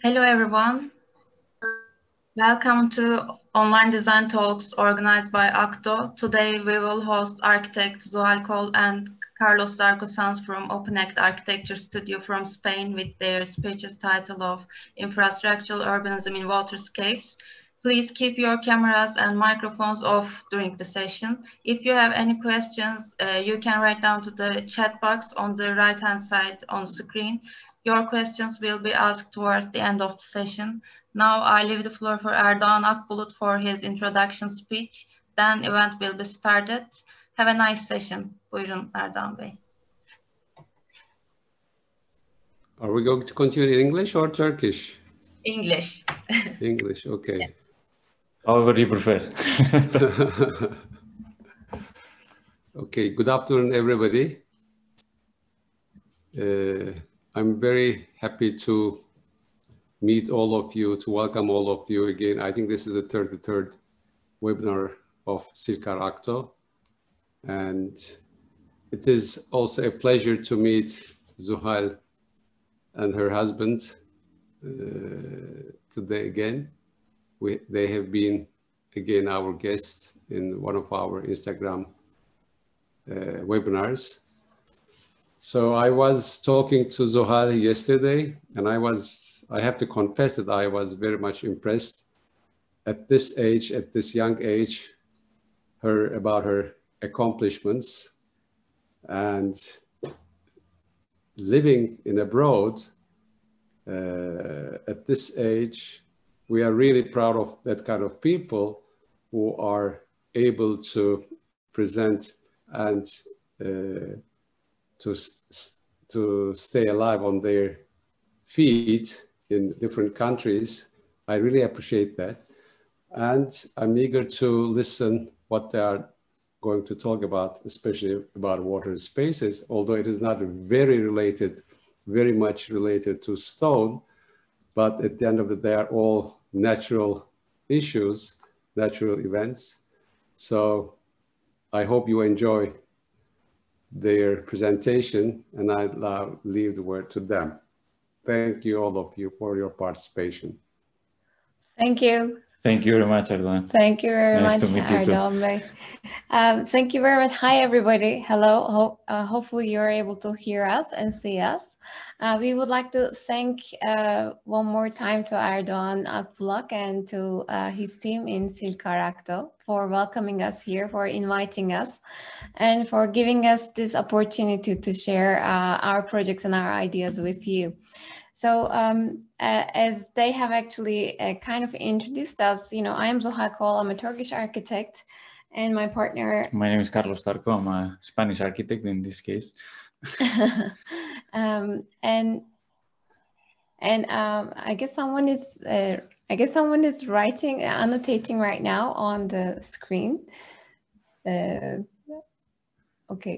Hello everyone, welcome to online design talks organized by AKDO. Today we will host architect Zuhal Kol and Carlos Zarco Sanz from OpenAct Architecture Studio from Spain with their speeches title of Infrastructural Urbanism in Waterscapes. Please keep your cameras and microphones off during the session. If you have any questions, you can write down to the chat box on the right-hand side on the screen. Your questions will be asked towards the end of the session. Now I leave the floor for Erdoğan Akbulut for his introduction speech. Then event will be started. Have a nice session. Buyurun Erdoğan Bey. Are we going to continue in English or Turkish? English. English, okay. However you prefer. Okay, good afternoon, everybody. I'm very happy to meet all of you, to welcome all of you again. I think this is the 33rd webinar of Silkar AKDO. And it is also a pleasure to meet Zuhal and her husband today again. They have been again our guests in one of our Instagram webinars. So I was talking to Zuhal yesterday, and I have to confess that I was very much impressed at this age, at this young age, about her accomplishments and living in abroad at this age. We are really proud of that kind of people who are able to present and to stay alive on their feet in different countries. I really appreciate that. And I'm eager to listen what they are going to talk about, especially about water spaces, although it is not very much related to stone, but at the end of the day, are all natural issues, natural events. So I hope you enjoy their presentation, and I'll leave the word to them. Thank you, all of you, for your participation. Thank you. Thank you very much, Erdoğan. Thank you very Nice much, to meet you too. Erdoğan. Thank you very much. Hi, everybody. Hello. Hopefully you're able to hear us and see us. We would like to thank one more time to Erdoğan Akbulut and to his team in Silkar AKDO for welcoming us here, for inviting us, and for giving us this opportunity to share our projects and our ideas with you. So as they have actually kind of introduced us, I am Zuhal Kol, I'm a Turkish architect, and my partner... My name is Carlos Zarco, I'm a Spanish architect in this case. I guess someone is annotating right now on the screen. Okay,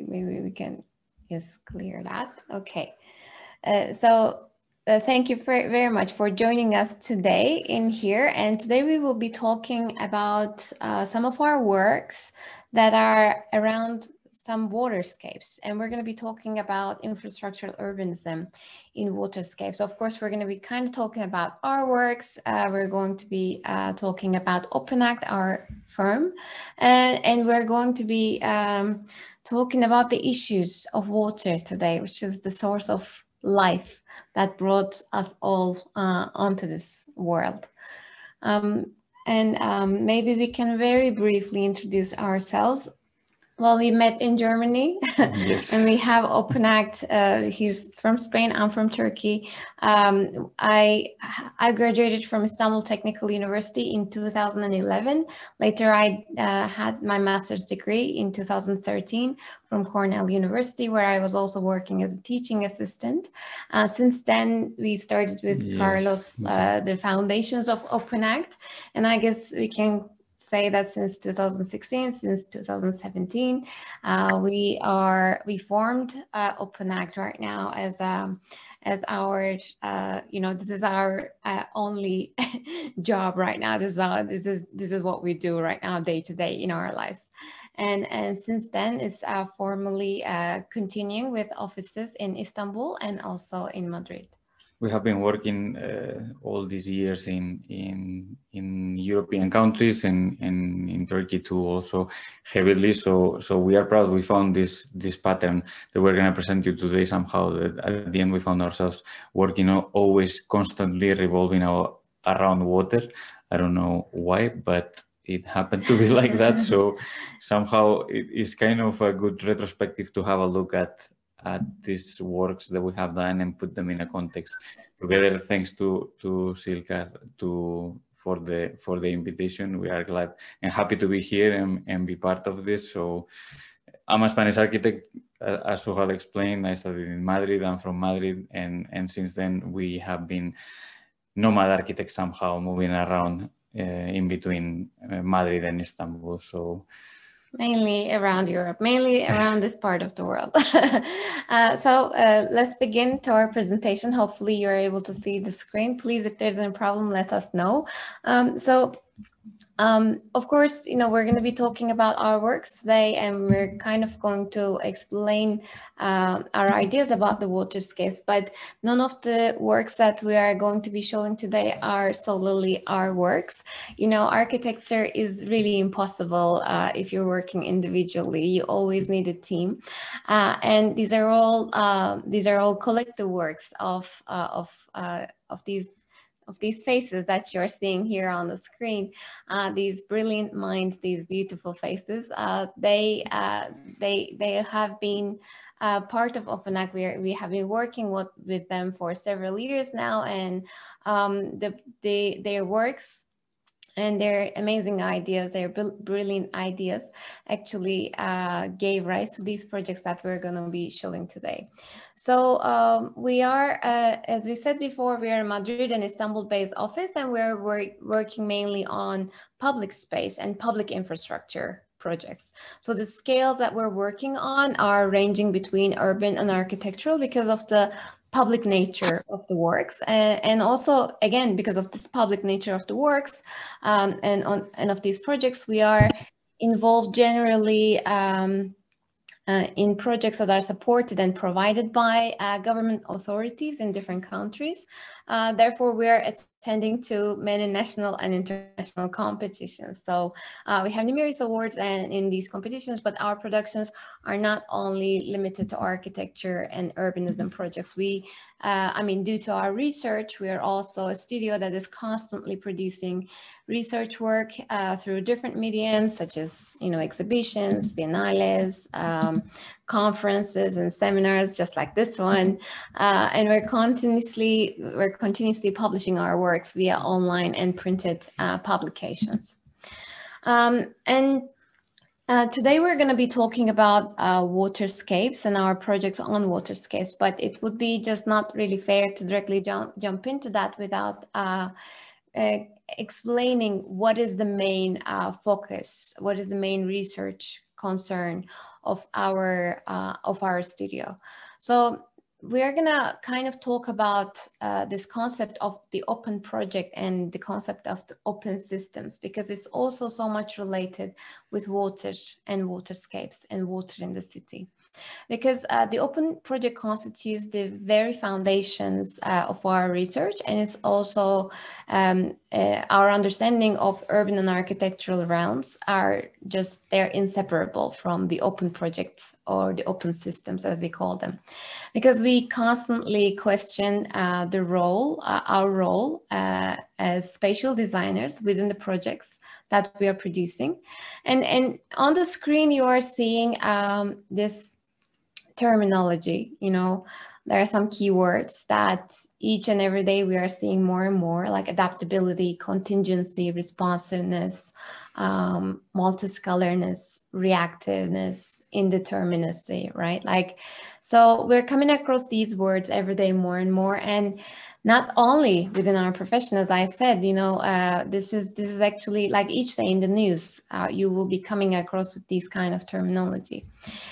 maybe we can just clear that. Okay, thank you very much for joining us today in here. And today we will be talking about some of our works that are around some waterscapes. And we're going to be talking about infrastructural urbanism in waterscapes. Of course, we're going to be kind of talking about our works. We're going to be talking about OpenAct, our firm. And we're going to be talking about the issues of water today, which is the source of life that brought us all onto this world. Maybe we can very briefly introduce ourselves. Well, we met in Germany. Yes. And we have OpenAct. He's from Spain, I'm from Turkey. I graduated from Istanbul Technical University in 2011. Later, I had my master's degree in 2013 from Cornell University, where I was also working as a teaching assistant. Since then, we started with Carlos, the foundations of OpenAct. And I guess we can say that since 2016, since 2017, we formed OpenAct right now as our this is our only job right now. This is what we do right now, day to day in our lives. And since then, it's formally continuing with offices in Istanbul and also in Madrid. we have been working all these years in European countries and in Turkey too, also heavily. So we are proud we found this pattern that we're going to present you today somehow. That at the end we found ourselves working always constantly revolving around water. I don't know why, but it happened to be like that. So somehow it is kind of a good retrospective to have a look at these works that we have done and put them in a context together. Thanks to Silka for the invitation. We are glad and happy to be here and be part of this. So I'm a Spanish architect, as Zuhal explained. I studied in Madrid. I'm from Madrid, and since then we have been nomad architects somehow, moving around in between Madrid and Istanbul. So mainly around Europe, mainly around this part of the world. So let's begin to our presentation. Hopefully you're able to see the screen. Please, if there's any problem, let us know. Of course, we're going to be talking about our works today, and we're kind of going to explain our ideas about the waterscapes, but none of the works that we are going to be showing today are solely our works. Architecture is really impossible if you're working individually. You always need a team, and these are all collective works of these faces that you're seeing here on the screen, these brilliant minds, these beautiful faces. They have been part of OpenAct. We have been working with them for several years now, and their works and their amazing ideas, their brilliant ideas actually gave rise to these projects that we're going to be showing today. So we are, as we said before, we are a Madrid and Istanbul-based office, and we're working mainly on public space and public infrastructure projects. So the scales that we're working on are ranging between urban and architectural because of the public nature of the works, and also again because of this public nature of the works and of these projects, we are involved generally in projects that are supported and provided by government authorities in different countries. Therefore, we are attending to many national and international competitions. So we have numerous awards in these competitions, but our productions are not only limited to architecture and urbanism projects. Due to our research, we are also a studio that is constantly producing research work through different mediums such as exhibitions, biennales, conferences and seminars just like this one, and we're continuously publishing our works via online and printed publications. Today we're going to be talking about waterscapes and our projects on waterscapes, but it would be just not really fair to directly jump into that without explaining what is the main focus, what is the main research concern of our studio. So we are gonna kind of talk about this concept of the open project and the concept of the open systems, because it's also so much related with water and waterscapes and water in the city. Because the open project constitutes the very foundations of our research, and it's also our understanding of urban and architectural realms they're inseparable from the open projects or the open systems as we call them, because we constantly question our role as spatial designers within the projects that we are producing. And on the screen you are seeing this terminology. There are some keywords that each and every day we are seeing more and more, like adaptability, contingency, responsiveness, multiscalarness, reactiveness, indeterminacy, right? So we're coming across these words every day more and more, and not only within our profession, as I said, this is actually like each day in the news, you will be coming across with these kind of terminology.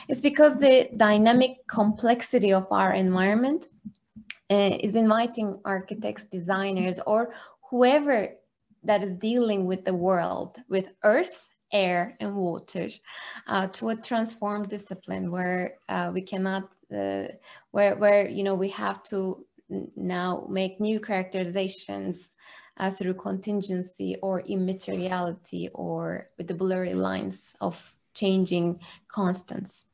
It's because the dynamic complexity of our environment is inviting architects, designers, or whoever that is dealing with the world, with earth, air, and water, to a transformed discipline where we cannot, where we have to now make new characterizations through contingency or immateriality, or with the blurry lines of changing constants.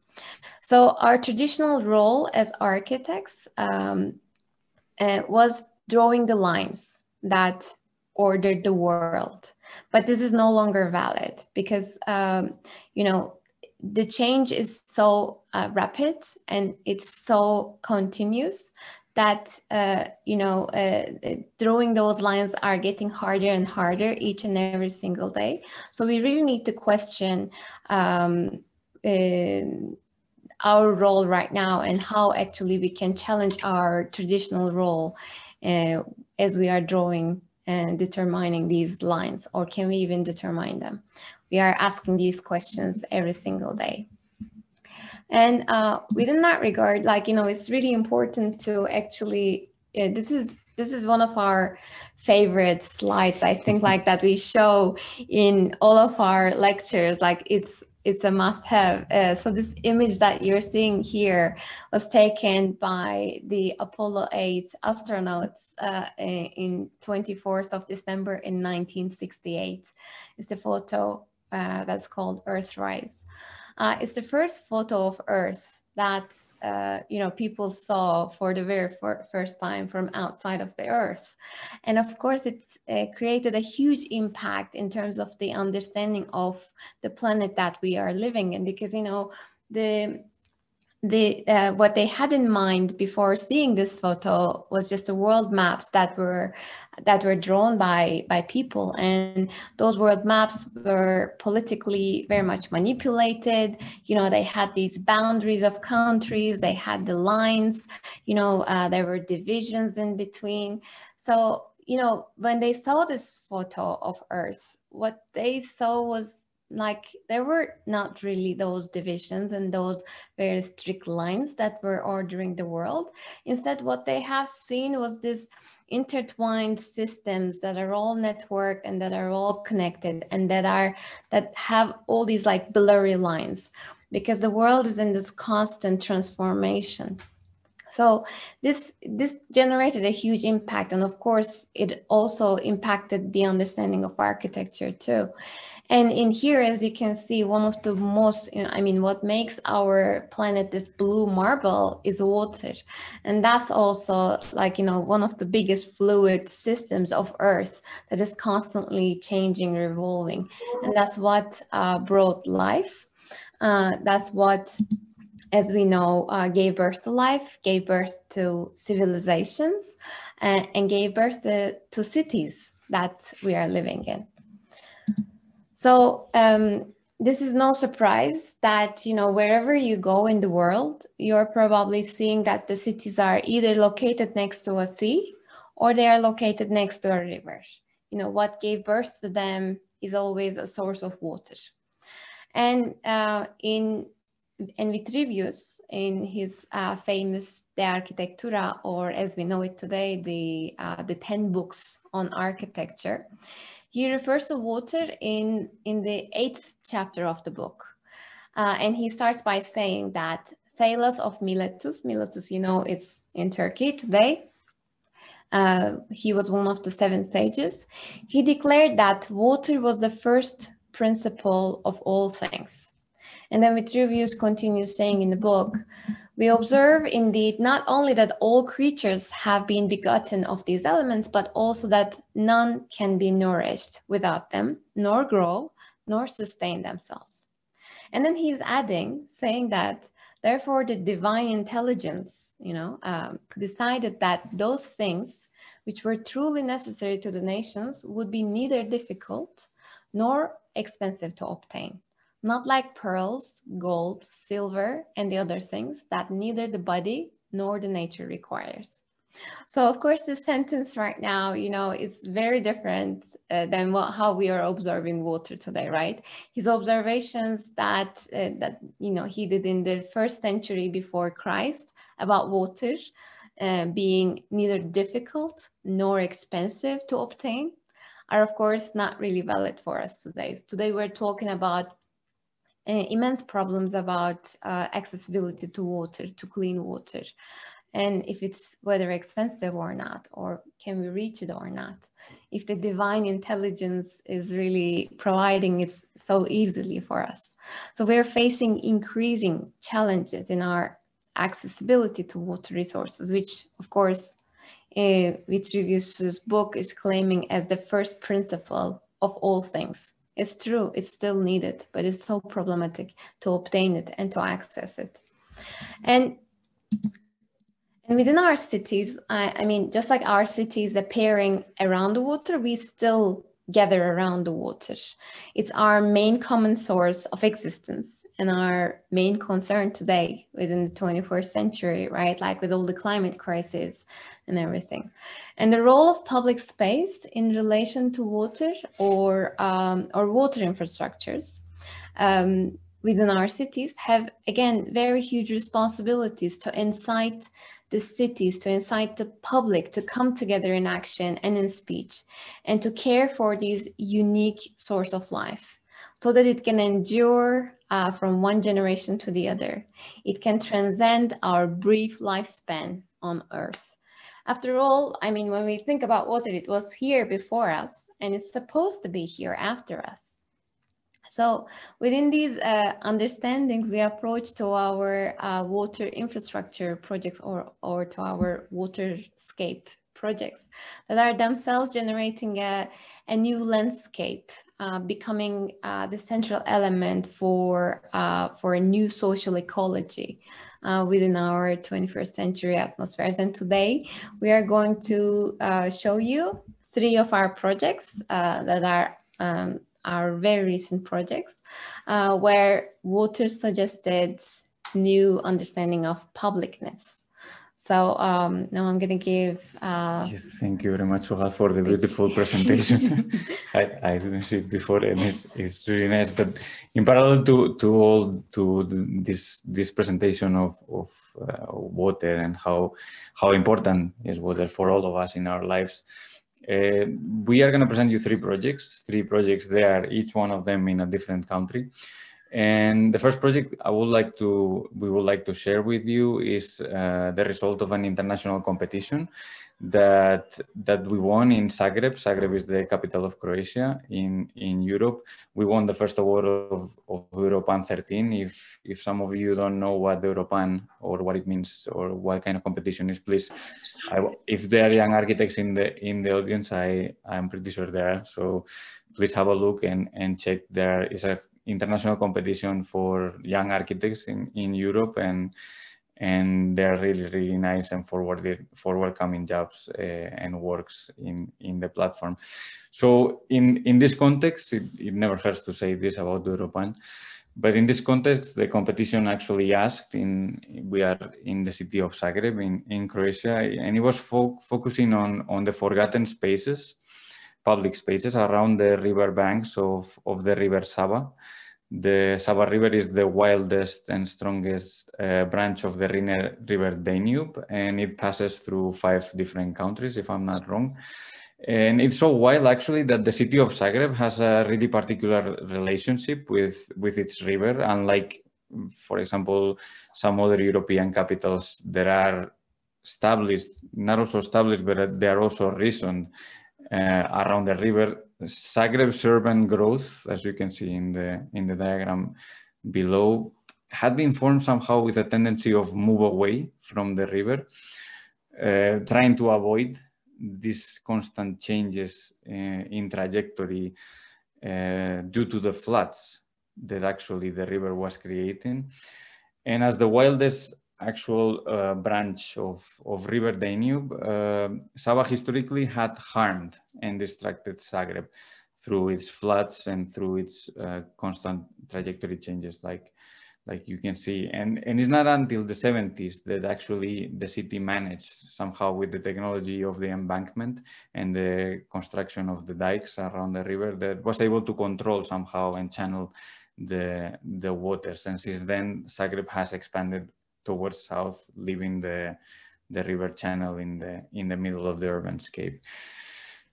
So our traditional role as architects was drawing the lines that ordered the world. But this is no longer valid because, you know, the change is so rapid and it's so continuous that, you know, drawing those lines are getting harder and harder each and every single day. So we really need to question our role right now and how actually we can challenge our traditional role as we are drawing and determining these lines, or can we even determine them? We are asking these questions every single day. And within that regard, like, you know, it's really important to actually, this is one of our favorite slides, I think, like that we show in all of our lectures, like it's a must-have. So this image that you're seeing here was taken by the Apollo 8 astronauts in 24th of December in 1968. It's a photo that's called Earthrise. It's the first photo of Earth that you know, people saw for the very first time from outside of the Earth. And of course, it's created a huge impact in terms of the understanding of the planet that we are living in, because, you know, what they had in mind before seeing this photo was just the world maps that were drawn by people, and those world maps were politically very much manipulated. You know, they had these boundaries of countries, they had the lines, you know, there were divisions in between. So, you know, when they saw this photo of Earth, what they saw was, like, there were not really those divisions and those very strict lines that were ordering the world. Instead, what they have seen was this intertwined systems that are all networked and that are all connected, and that have all these like blurry lines, because the world is in this constant transformation. So this generated a huge impact, and of course it also impacted the understanding of architecture too. And in here, as you can see, one of the most, I mean, what makes our planet this blue marble is water. And that's also, like, you know, one of the biggest fluid systems of Earth that is constantly changing, revolving. And that's what brought life. That's what, as we know, gave birth to life, gave birth to civilizations, and gave birth to cities that we are living in. So this is no surprise that, you know, wherever you go in the world, you're probably seeing that the cities are either located next to a sea or they are located next to a river. You know, what gave birth to them is always a source of water. And Vitruvius, in his famous De Architectura, or as we know it today, the 10 books on architecture, he refers to water in the 8th chapter of the book. And he starts by saying that Thales of Miletus, you know, it's in Turkey today. He was one of the 7 sages. He declared that water was the first principle of all things. And then Vitruvius continues saying in the book, we observe indeed not only that all creatures have been begotten of these elements, but also that none can be nourished without them, nor grow, nor sustain themselves. And then he's adding, saying that, therefore, the divine intelligence, you know, decided that those things which were truly necessary to the nations would be neither difficult nor expensive to obtain. Not like pearls, gold, silver, and the other things that neither the body nor the nature requires. So, of course, this sentence right now, you know, is very different than how we are observing water today, right? His observations that you know, he did in the 1st century before Christ about water being neither difficult nor expensive to obtain are, of course, not really valid for us today. Today, we're talking about immense problems about accessibility to water, to clean water. and if it's whether expensive or not, or can we reach it or not, if the divine intelligence is really providing it so easily for us. So we're facing increasing challenges in our accessibility to water resources, which of course Vitruvius's book is claiming as the first principle of all things. It's true, it's still needed, but it's so problematic to obtain it and to access it. And within our cities, I mean, just like our cities appearing around the water, we still gather around the water. It's our main common source of existence and our main concern today within the 21st century, right? Like with all the climate crisis and everything. And the role of public space in relation to water or water infrastructures within our cities have, again, very huge responsibilities to incite the cities, to incite the public to come together in action and in speech, and to care for these unique source of life so that it can endure from one generation to the other. It can transcend our brief lifespan on Earth. After all, I mean, when we think about water, it was here before us, and it's supposed to be here after us. So within these understandings, we approach to our water infrastructure projects or to our waterscape projects that are themselves generating a new landscape, becoming the central element for a new social ecology within our 21st century atmospheres. And today we are going to show you 3 of our projects that are our very recent projects where water suggested new understanding of publicness. So now I'm going to give... Yes, thank you very much, Zuhal, for the beautiful presentation. I didn't see it before, and it's really nice. But in parallel to this presentation of water and how important is water for all of us in our lives, we are going to present you 3 projects. 3 projects there, each one of them in a different country. And the first project we would like to share with you is the result of an international competition that we won in Zagreb. Zagreb is the capital of Croatia in Europe. We won the first award of Europan 13. If some of you don't know what Europan or what it means or what kind of competition is, please, if there are young architects in the audience, I'm pretty sure there are. So please have a look and check. There is a international competition for young architects in Europe, and they're really nice and forward-coming jobs and works in the platform. So in this context, it never hurts to say this about Europan, but in this context, the competition actually asked, we are in the city of Zagreb in Croatia, and it was focusing on the forgotten spaces, public spaces around the river banks of the river Sava. The Sava River is the wildest and strongest branch of the river Danube, and it passes through 5 different countries, if I'm not wrong. And it's so wild, actually, that the city of Zagreb has a really particular relationship with its river, unlike, for example, some other European capitals that are established, not also established, but they are also reasoned around the river. Zagreb's urban growth, as you can see in the diagram below, had been formed somehow with a tendency of move away from the river, trying to avoid these constant changes in trajectory due to the floods that actually the river was creating. And as the wildest actual branch of river Danube, Sava historically had harmed and distracted Zagreb through its floods and through its constant trajectory changes, like you can see. And it's not until the 70s that actually the city managed somehow, with the technology of the embankment and the construction of the dikes around the river, that was able to control somehow and channel the waters. And since then, Zagreb has expanded towards south, leaving the river channel in the middle of the urban scape.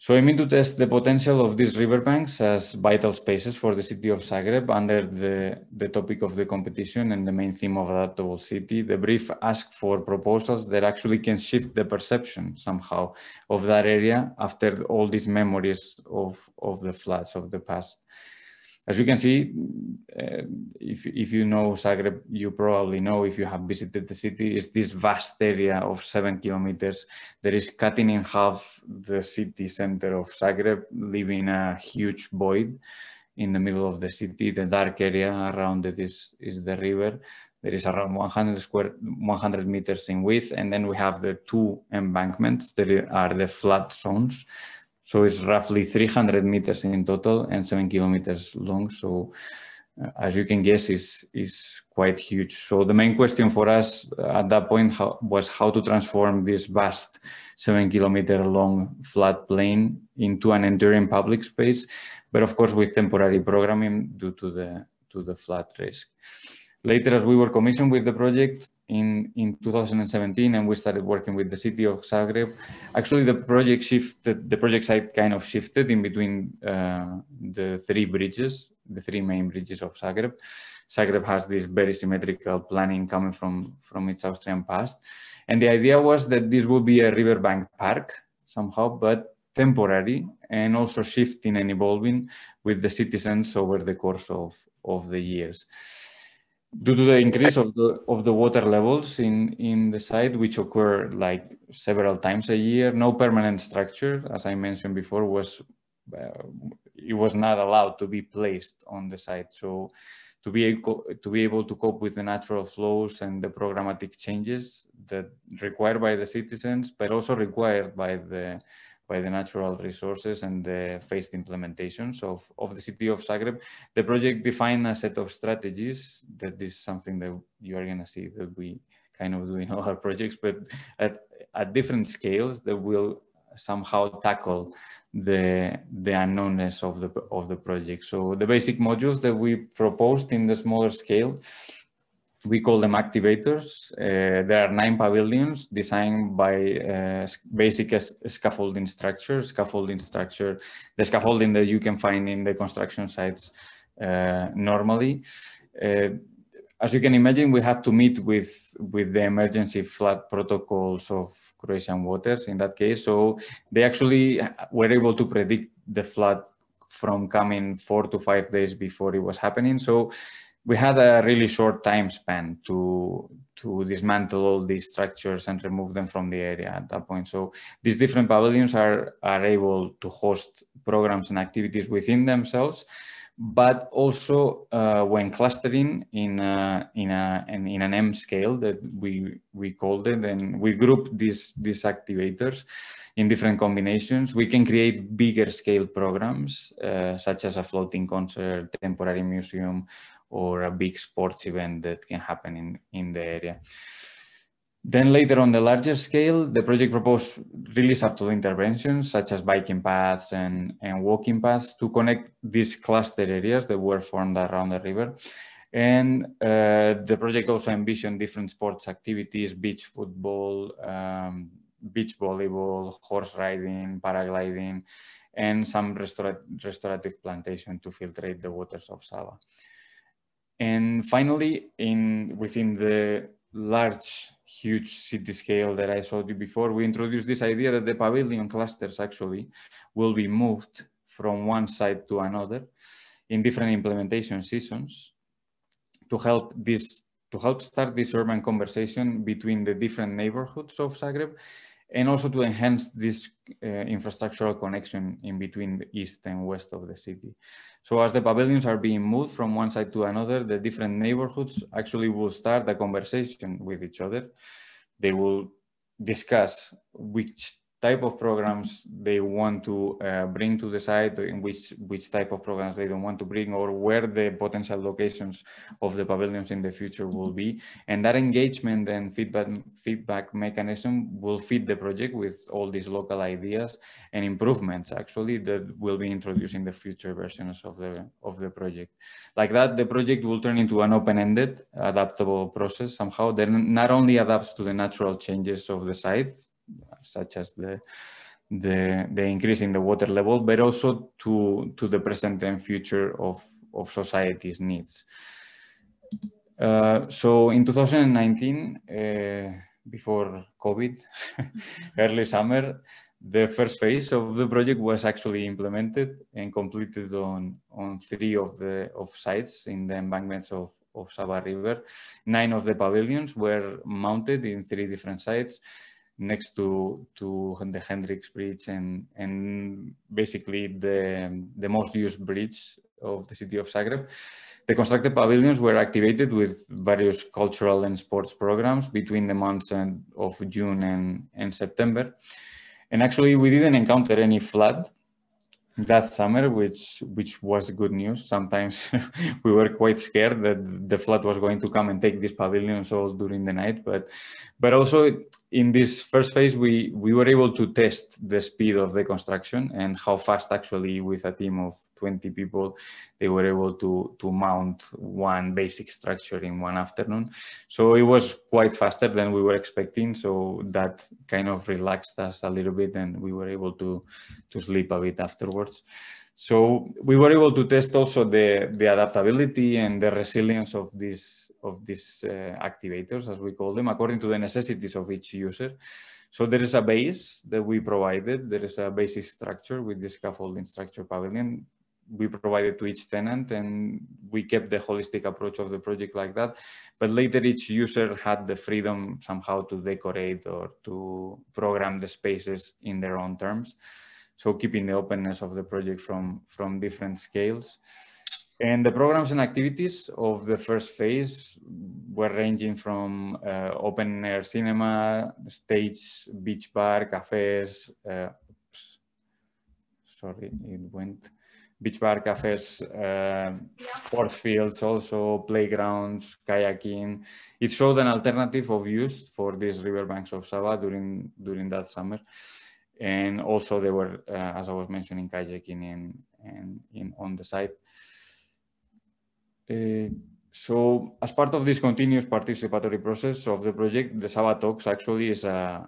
So aiming to test the potential of these riverbanks as vital spaces for the city of Zagreb under the topic of the competition and the main theme of adaptable city, the brief asked for proposals that actually can shift the perception somehow of that area after all these memories of the floods of the past. As you can see, if you know Zagreb, you probably know, if you have visited the city, is this vast area of 7 kilometers that is cutting in half the city center of Zagreb, leaving a huge void in the middle of the city. The dark area around it is the river. There is around 100 meters in width, and then we have the 2 embankments that are the flood zones. So it's roughly 300 meters in total and 7 kilometers long. So as you can guess, is quite huge. So the main question for us at that point was how to transform this vast 7 kilometer long floodplain into an enduring public space, but of course with temporary programming due to the flood risk. Later, as we were commissioned with the project in 2017, and we started working with the city of Zagreb, actually the project site kind of shifted in between the 3 bridges, the 3 main bridges of Zagreb. Zagreb has this very symmetrical planning coming from its Austrian past. And the idea was that this will be a riverbank park somehow, but temporary, and also shifting and evolving with the citizens over the course of the years. Due to the increase of the water levels in the site, which occur like several times a year, no permanent structure, as I mentioned before, was not allowed to be placed on the site. So to be able to cope with the natural flows and the programmatic changes that required by the citizens, but also required by the natural resources and the phased implementations of the city of Zagreb, the project defined a set of strategies. That is something that you are going to see that we kind of do in all our projects, but at different scales that will somehow tackle the unknownness of the project. So the basic modules that we proposed in the smaller scale, we call them activators. There are 9 pavilions designed by basic scaffolding structure. The scaffolding that you can find in the construction sites normally. As you can imagine, we have to meet with the emergency flood protocols of Croatian waters in that case. So they actually were able to predict the flood from coming 4 to 5 days before it was happening. So we had a really short time span to dismantle all these structures and remove them from the area at that point. So these different pavilions are able to host programs and activities within themselves, but also when clustering in an M scale that we called it, and we grouped these activators in different combinations, we can create bigger scale programs such as a floating concert, temporary museum, or a big sports event that can happen in the area. Then later on the larger scale, the project proposed really subtle interventions such as biking paths and walking paths to connect these cluster areas that were formed around the river. And the project also envisioned different sports activities, beach football, beach volleyball, horse riding, paragliding, and some restorative plantation to filtrate the waters of Sava. And finally, within the large, huge city scale that I showed you before, we introduced this idea that the pavilion clusters actually will be moved from one site to another in different implementation seasons to help start this urban conversation between the different neighborhoods of Zagreb, and also to enhance this infrastructural connection in between the east and west of the city. So as the pavilions are being moved from one side to another, the different neighborhoods actually will start a conversation with each other. They will discuss which type of programs they want to bring to the site, in which type of programs they don't want to bring, or where the potential locations of the pavilions in the future will be. And that engagement and feedback mechanism will feed the project with all these local ideas and improvements actually that will be introduced in the future versions of the project. Like that, the project will turn into an open-ended, adaptable process somehow that not only adapts to the natural changes of the site, such as the the increase in the water level, but also to the present and future of society's needs. So in 2019, before COVID, early summer, the first phase of the project was actually implemented and completed on 3 of sites in the embankments of Sava River. 9 of the pavilions were mounted in 3 different sites next to the Hendrix Bridge and basically the most used bridge of the city of Zagreb. The constructed pavilions were activated with various cultural and sports programs between the months of June and September. And actually, we didn't encounter any flood that summer, which was good news. Sometimes we were quite scared that the flood was going to come and take these pavilions all during the night. But also in this first phase, we were able to test the speed of the construction and how fast actually with a team of 20 people, they were able to mount one basic structure in one afternoon. So it was quite faster than we were expecting. So that kind of relaxed us a little bit and we were able to sleep a bit afterwards. So we were able to test also the adaptability and the resilience of these activators, as we call them, according to the necessities of each user. So there is a base that we provided. There is a basic structure with the scaffolding structure pavilion. We provided to each tenant and we kept the holistic approach of the project like that. But later each user had the freedom somehow to decorate or to program the spaces in their own terms. So keeping the openness of the project from different scales. And the programs and activities of the first phase were ranging from open air cinema, stage, beach bar, cafes, beach bar, cafes, sports fields, also playgrounds, kayaking. It showed an alternative of use for these riverbanks of Sava during that summer. And also there were, as I was mentioning, kayaking on the site. So as part of this continuous participatory process of the project, the Sava Talks actually is a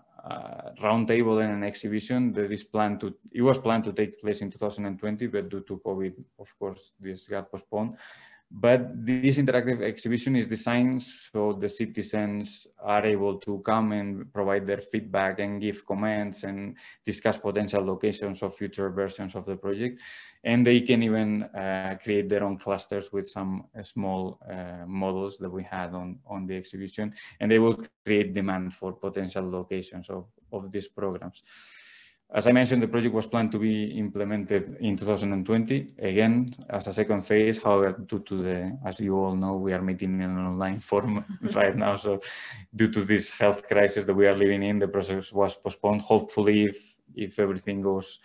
roundtable and an exhibition that is planned to, it was planned to take place in 2020, but due to COVID, of course, this got postponed. But this interactive exhibition is designed so the citizens are able to come and provide their feedback and give comments and discuss potential locations of future versions of the project. And they can even create their own clusters with some small models that we had on the exhibition. And they will create demand for potential locations of these programs. As I mentioned, the project was planned to be implemented in 2020, again, as a second phase. However, due to the, as you all know, we are meeting in an online form right now. So due to this health crisis that we are living in, the process was postponed. Hopefully, if everything goes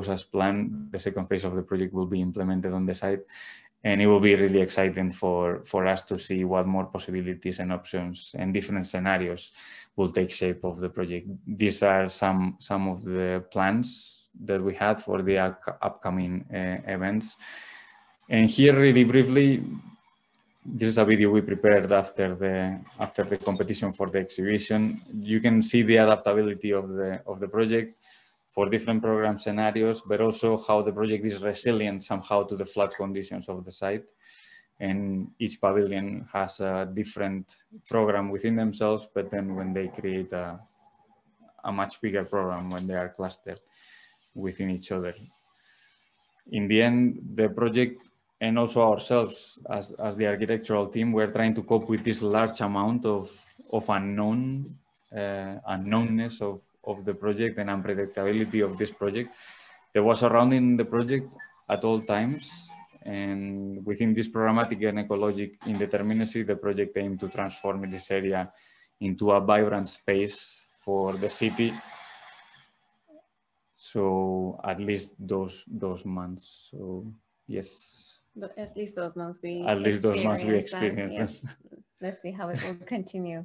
as planned, the second phase of the project will be implemented on the site. And it will be really exciting for us to see what more possibilities and options and different scenarios will take shape of the project. These are some of the plans that we had for the upcoming events. And here, really briefly, this is a video we prepared after the competition for the exhibition. You can see the adaptability of the project for different program scenarios, but also how the project is resilient somehow to the flood conditions of the site. And each pavilion has a different program within themselves, but then when they create a much bigger program, when they are clustered within each other. In the end, the project and also ourselves as the architectural team, we're trying to cope with this large amount of unknownness of the project and unpredictability of this project. There was surrounding the project at all times, and within this programmatic and ecologic indeterminacy, the project aimed to transform this area into a vibrant space for the city. So at least those months. So yes. At least those months we experienced. Yeah. Let's see how it will continue.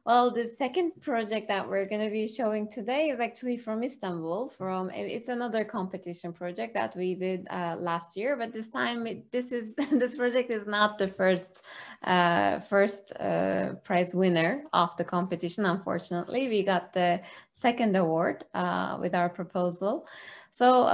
Well, the second project that we're going to be showing today is actually from Istanbul. It's another competition project that we did last year, but this time this project is not the first prize winner of the competition. Unfortunately, we got the second award with our proposal. So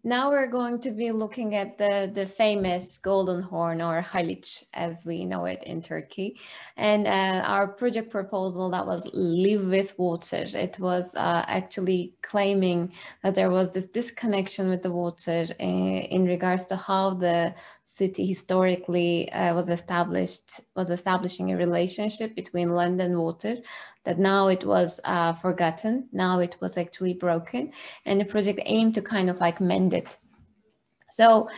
now we're going to be looking at the famous Golden Horn, or Haliç as we know it in Turkey. And our project proposal, that was Live with Water. It was actually claiming that there was this disconnection with the water in regards to how the city historically was establishing a relationship between land and water, that now it was forgotten, now it was actually broken, and the project aimed to kind of like mend it. So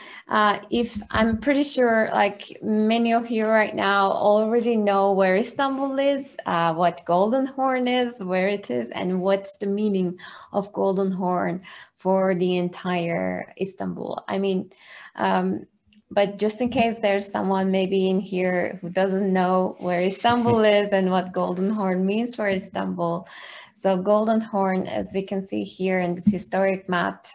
if I'm pretty sure like many of you right now already know where Istanbul is, what Golden Horn is, where it is, and what's the meaning of Golden Horn for the entire Istanbul. I mean, but just in case there's someone maybe in here who doesn't know where Istanbul is and what Golden Horn means for Istanbul. So Golden Horn, as we can see here in this historic map,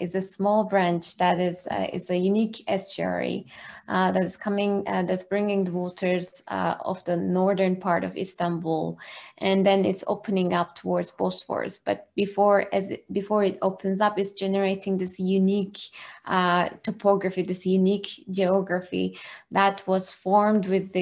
is a small branch that is a unique estuary that's bringing the waters of the northern part of Istanbul, and then it's opening up towards Bosphorus. But before it opens up, it's generating this unique topography, this unique geography that was formed with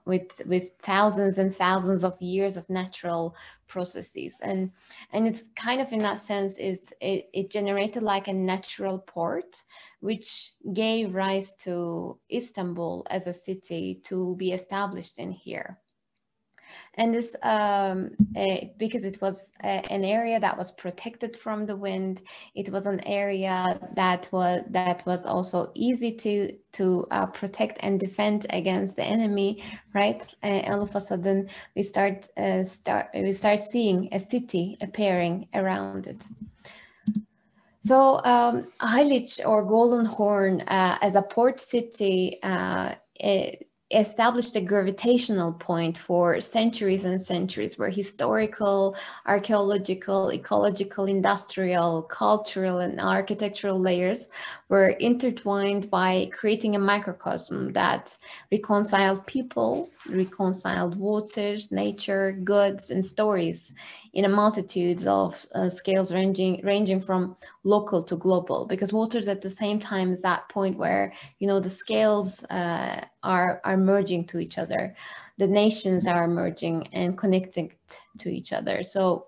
with thousands and thousands of years of natural processes, and it's kind of, in that sense, it generated like a natural port which gave rise to Istanbul as a city to be established in here. And this because it was an area that was protected from the wind, it was an area that was also easy to protect and defend against the enemy, right? All of a sudden we start seeing a city appearing around it. So Haliç, or Golden Horn, as a port city, established a gravitational point for centuries and centuries, where historical, archaeological, ecological, industrial, cultural, and architectural layers were intertwined by creating a microcosm that reconciled people, reconciled water, nature, goods, and stories in a multitude of scales ranging from local to global, because water is at the same time is that point where, you know, the scales are merging to each other. The nations are merging and connecting to each other. So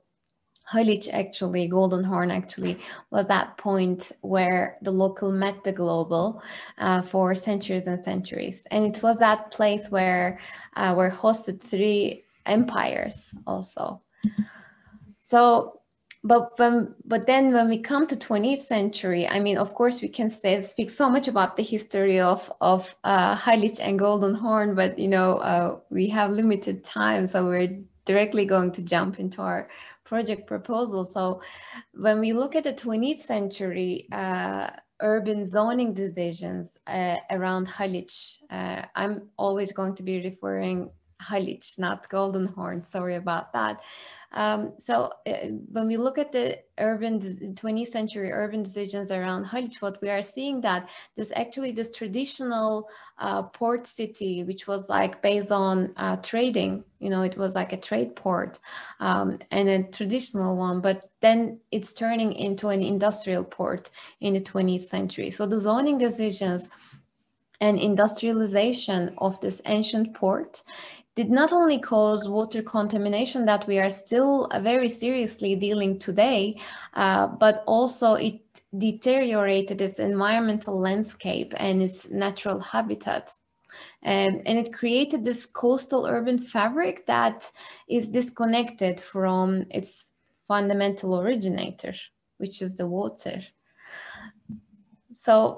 Haliç, actually, Golden Horn actually was that point where the local met the global for centuries and centuries. And it was that place where were hosted 3 empires also. So, but then when we come to 20th century, I mean, of course, we can speak so much about the history of Haliç and Golden Horn, but, you know, we have limited time, so we're directly going to jump into our project proposal. So when we look at the 20th century urban zoning decisions around Haliç, I'm always going to be referring Haliç, not Golden Horn, sorry about that. So when we look at the 20th century urban decisions around Haliç, what we are seeing that this traditional port city, which was like based on trading, you know, it was like a trade port and a traditional one, but then it's turning into an industrial port in the 20th century. So the zoning decisions and industrialization of this ancient port did not only cause water contamination that we are still very seriously dealing today, but also it deteriorated its environmental landscape and its natural habitat. And it created this coastal urban fabric that is disconnected from its fundamental originator, which is the water. So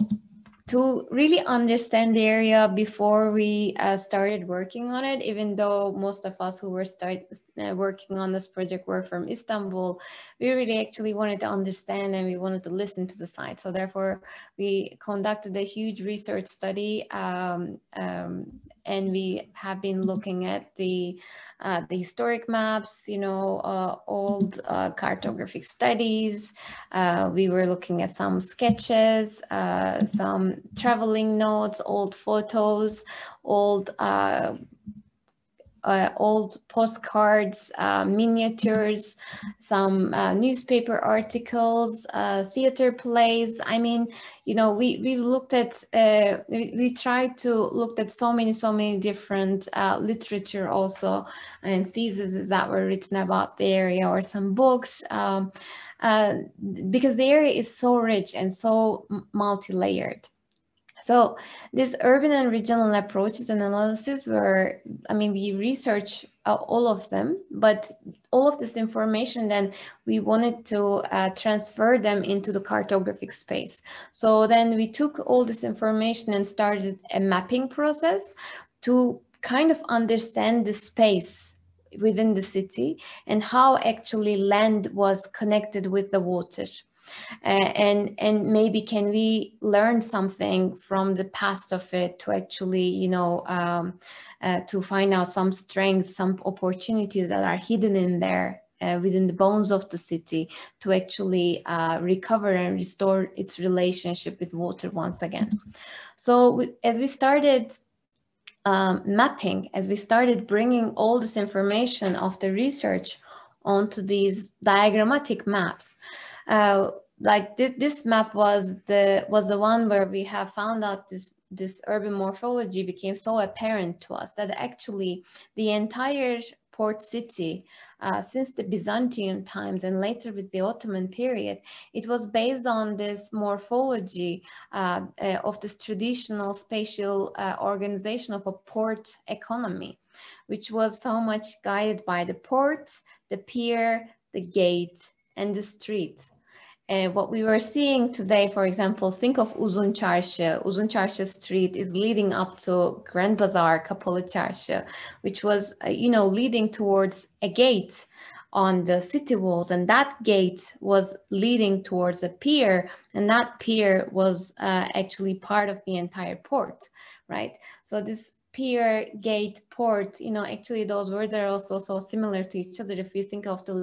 to really understand the area before we started working on it, even though most of us who were working on this project were from Istanbul, we really actually wanted to understand and we wanted to listen to the site. So therefore, we conducted a huge research study and we have been looking at the the historic maps, old cartographic studies. We were looking at some sketches, some traveling notes, old photos, old postcards, miniatures, some newspaper articles, theater plays. I mean, we looked at, we tried to look at so many different literature also, and theses that were written about the area, or some books, because the area is so rich and so multi-layered. So this urban and regional approaches and analysis were, we researched all of them, but all of this information, then we wanted to transfer them into the cartographic space. So then we took all this information and started a mapping process to kind of understand the space within the city and how actually land was connected with the water. And maybe can we learn something from the past of it to actually, to find out some strengths, some opportunities that are hidden in there within the bones of the city to actually recover and restore its relationship with water once again. So as we started mapping, as we started bringing all this information of the research onto these diagrammatic maps, like this map was the one where we have found out this urban morphology became so apparent to us that actually the entire port city, since the Byzantine times and later with the Ottoman period, it was based on this morphology of this traditional spatial organization of a port economy, which was so much guided by the port, the pier, the gate, and the street. And what we were seeing today, for example, think of Uzun Çarşı. Uzun Çarşı Street is leading up to Grand Bazaar, Kapalı Çarşı, which was, leading towards a gate on the city walls. And that gate was leading towards a pier. And that pier was actually part of the entire port, right? So this pier, gate, port, actually those words are also so similar to each other. If you think of the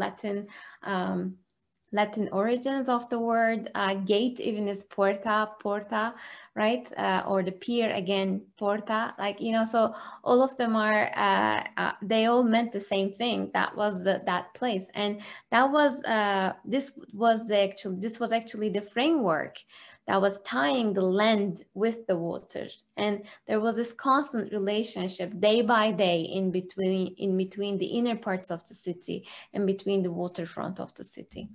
Latin origins of the word, gate even is porta, right? Or the pier again, porta, so all of them are, they all meant the same thing. That was that place. And that was, this was actually the framework that was tying the land with the water. And there was this constant relationship day by day in between the inner parts of the city and between the waterfront of the city.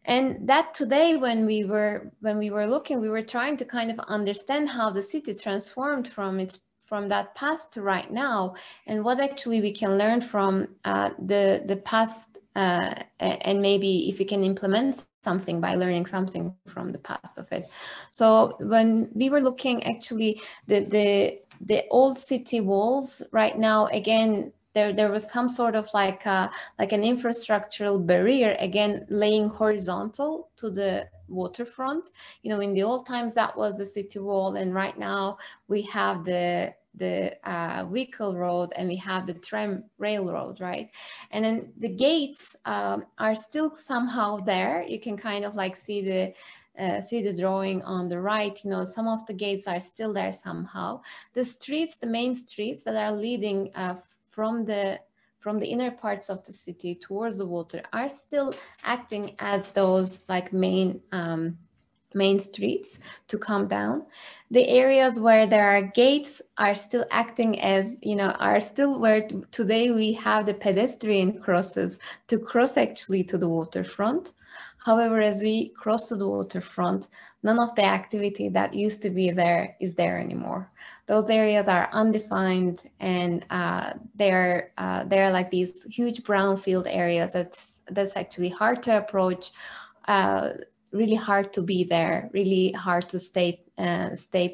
And that today, when we were looking, we were trying to kind of understand how the city transformed from that past to right now, and what actually we can learn from the past, and maybe if we can implement something by learning something from the past of it. So when we were looking, actually the old city walls right now, again, there was some sort of like an infrastructural barrier, again, laying horizontal to the waterfront. In the old times, that was the city wall. And right now we have the vehicle road and we have the tram railroad, right? And then the gates are still somehow there. You can kind of like see the drawing on the right. Some of the gates are still there somehow. The streets, the main streets that are leading from the inner parts of the city towards the water are still acting as those like main streets to come down. The areas where there are gates are still acting as, are still where today we have the pedestrian crosses to cross actually to the waterfront. However, as we cross to the waterfront, none of the activity that used to be there is there anymore. Those areas are undefined, and they're like these huge brownfield areas that's actually hard to approach, really hard to be there, really hard to stay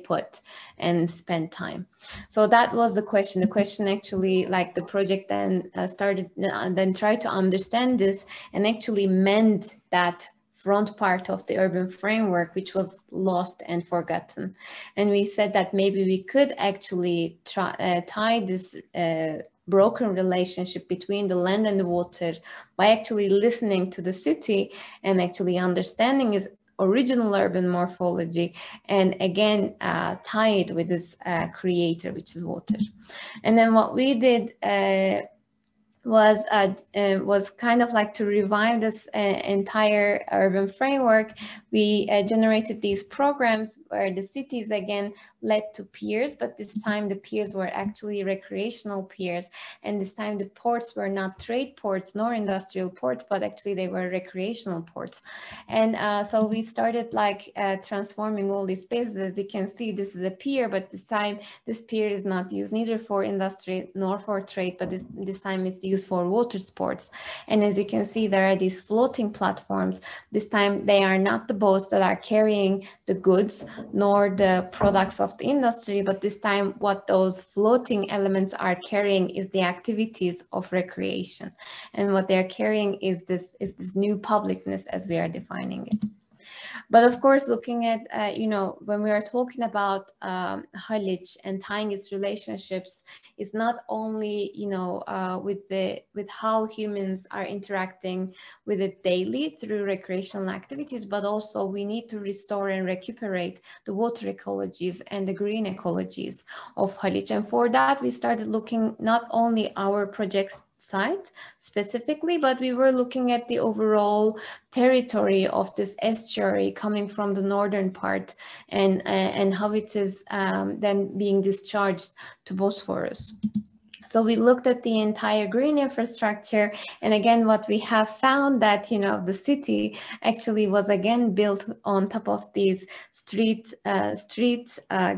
put and spend time. So that was the question. The question actually, like the project then started, then try to understand this and actually mend that front part of the urban framework, which was lost and forgotten. And we said that maybe we could actually tie this broken relationship between the land and the water by actually listening to the city and actually understanding its original urban morphology, and again tie it with this creator, which is water. And then what we did was kind of like to revive this entire urban framework. We generated these programs where the cities again led to piers, but this time the piers were actually recreational piers, and this time the ports were not trade ports nor industrial ports, but actually they were recreational ports. And so we started like transforming all these spaces. As you can see, this is a pier, but this time this pier is not used neither for industry nor for trade, but this time it's used for water sports. And as you can see, there are these floating platforms. This time they are not the boats that are carrying the goods nor the products of the industry, but this time what those floating elements are carrying is the activities of recreation. And what they're carrying is this new publicness as we are defining it. But of course, looking at, you know, when we are talking about Haliç and tying its relationships, it's not only, you know, with how humans are interacting with it daily through recreational activities, but also we need to restore and recuperate the water ecologies and the green ecologies of Haliç. And for that, we started looking not only our projects site specifically, but we were looking at the overall territory of this estuary coming from the northern part and how it is then being discharged to Bosphorus. So we looked at the entire green infrastructure, and again, what we have found that, you know, the city actually was again built on top of these street,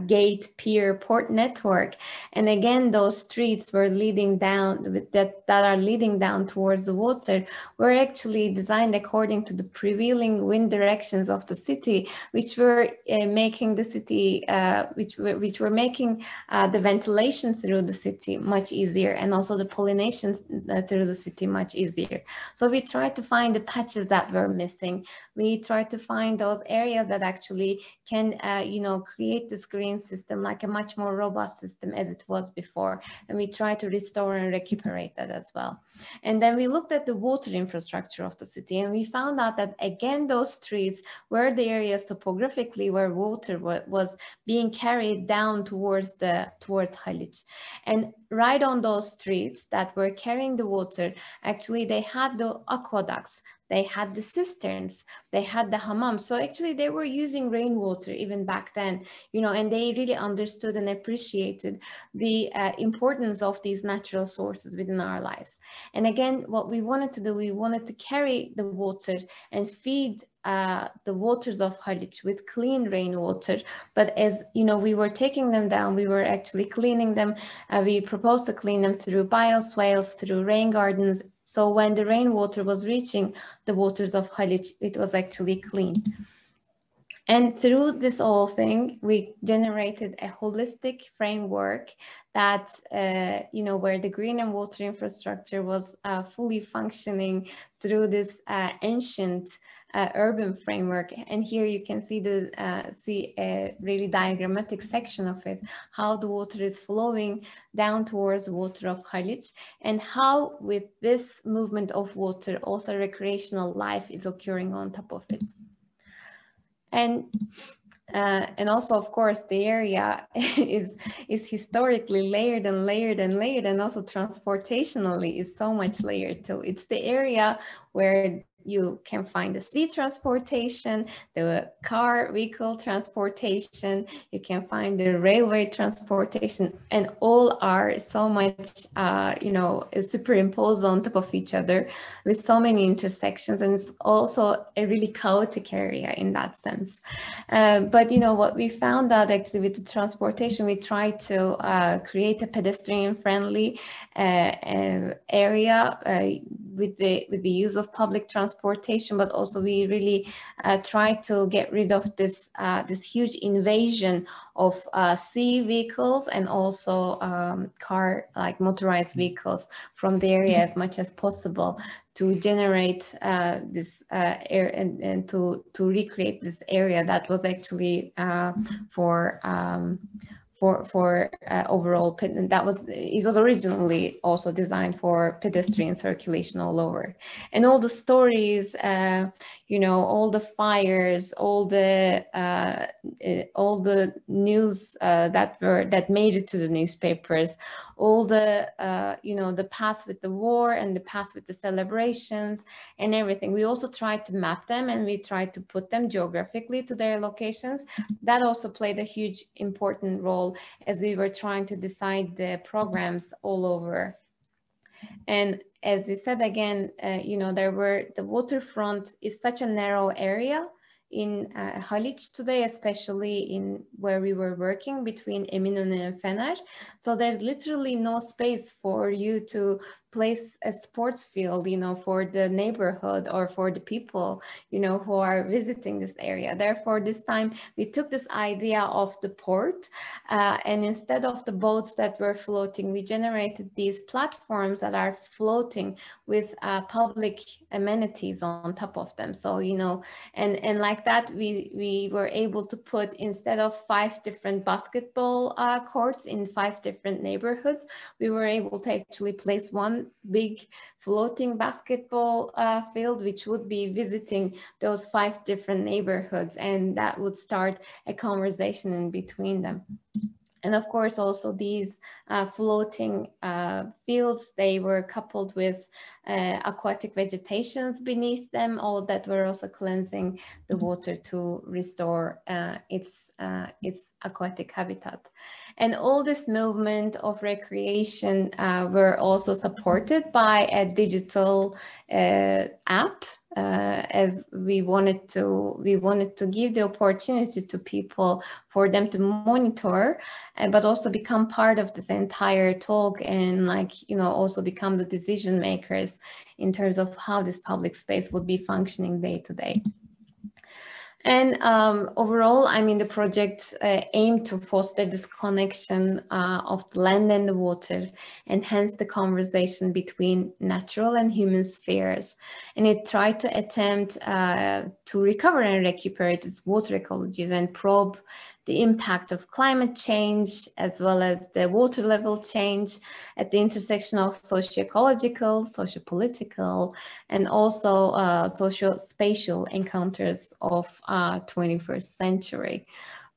gate, pier, port network, and again, those streets were leading down that are leading down towards the water were actually designed according to the prevailing wind directions of the city, which were making the city, which were making the ventilation through the city much easier, and also the pollination through the city much easier. So we tried to find the patches that were missing. We tried to find those areas that actually can, you know, create this green system like a much more robust system as it was before. And we tried to restore and recuperate that as well. And then we looked at the water infrastructure of the city, and we found out that again, those streets were the areas topographically where water was being carried down towards Haliç. And right on those streets that were carrying the water, actually they had the aqueducts, they had the cisterns, they had the hammam. So actually they were using rainwater even back then, you know, and they really understood and appreciated the importance of these natural sources within our lives. And again, what we wanted to do, we wanted to carry the water and feed the waters of Haliç with clean rainwater. But as you know, we were taking them down, we were actually cleaning them. We proposed to clean them through bioswales, through rain gardens. So when the rainwater was reaching the waters of Haliç, it was actually clean. And through this whole thing, we generated a holistic framework that, you know, where the green and water infrastructure was fully functioning through this ancient urban framework. And here you can see a really diagrammatic section of it, how the water is flowing down towards the water of Haliç, and how with this movement of water, also recreational life is occurring on top of it. And also, of course, the area is historically layered and layered and layered, and also transportationally is so much layered too. It's the area where you can find the sea transportation, the vehicle transportation, you can find the railway transportation, and all are so much, you know, superimposed on top of each other with so many intersections. And it's also a really chaotic area in that sense. But, you know, what we found out actually with the transportation, we tried to create a pedestrian-friendly area with the use of public transportation, but also we really try to get rid of this huge invasion of sea vehicles and also motorized vehicles from the area as much as possible to generate this air and to recreate this area that was actually for for overall, it was originally also designed for pedestrian circulation all over. And all the stories, you know, all the fires, all the news that made it to the newspapers, all the you know, the past with the war and the past with the celebrations and everything. We also tried to map them, and we tried to put them geographically to their locations. That also played a huge important role as we were trying to decide the programs all over. And as we said again, you know, the waterfront is such a narrow area in Haliç today, especially in where we were working between Eminönü and Fener. So there's literally no space for you to place a sports field, you know, for the neighborhood or for the people, you know, who are visiting this area. Therefore, this time we took this idea of the port, and instead of the boats that were floating, we generated these platforms that are floating with public amenities on top of them. So, you know, and like that, we were able to put, instead of 5 different basketball courts in 5 different neighborhoods, we were able to actually place one big floating basketball field, which would be visiting those 5 different neighborhoods, and that would start a conversation in between them. And of course, also these floating fields, they were coupled with aquatic vegetations beneath them, all that were also cleansing the water to restore its aquatic habitat. And all this movement of recreation were also supported by a digital app, as we wanted to give the opportunity to people for them to monitor, but also become part of this entire talk, and, like, you know, also become the decision makers in terms of how this public space would be functioning day to day. And overall, I mean, the project aimed to foster this connection of the land and the water, and hence the conversation between natural and human spheres. And it tried to attempt to recover and recuperate its water ecologies and probe the impact of climate change, as well as the water level change at the intersection of socio-ecological, socio-political, and also socio-spatial encounters of 21st century.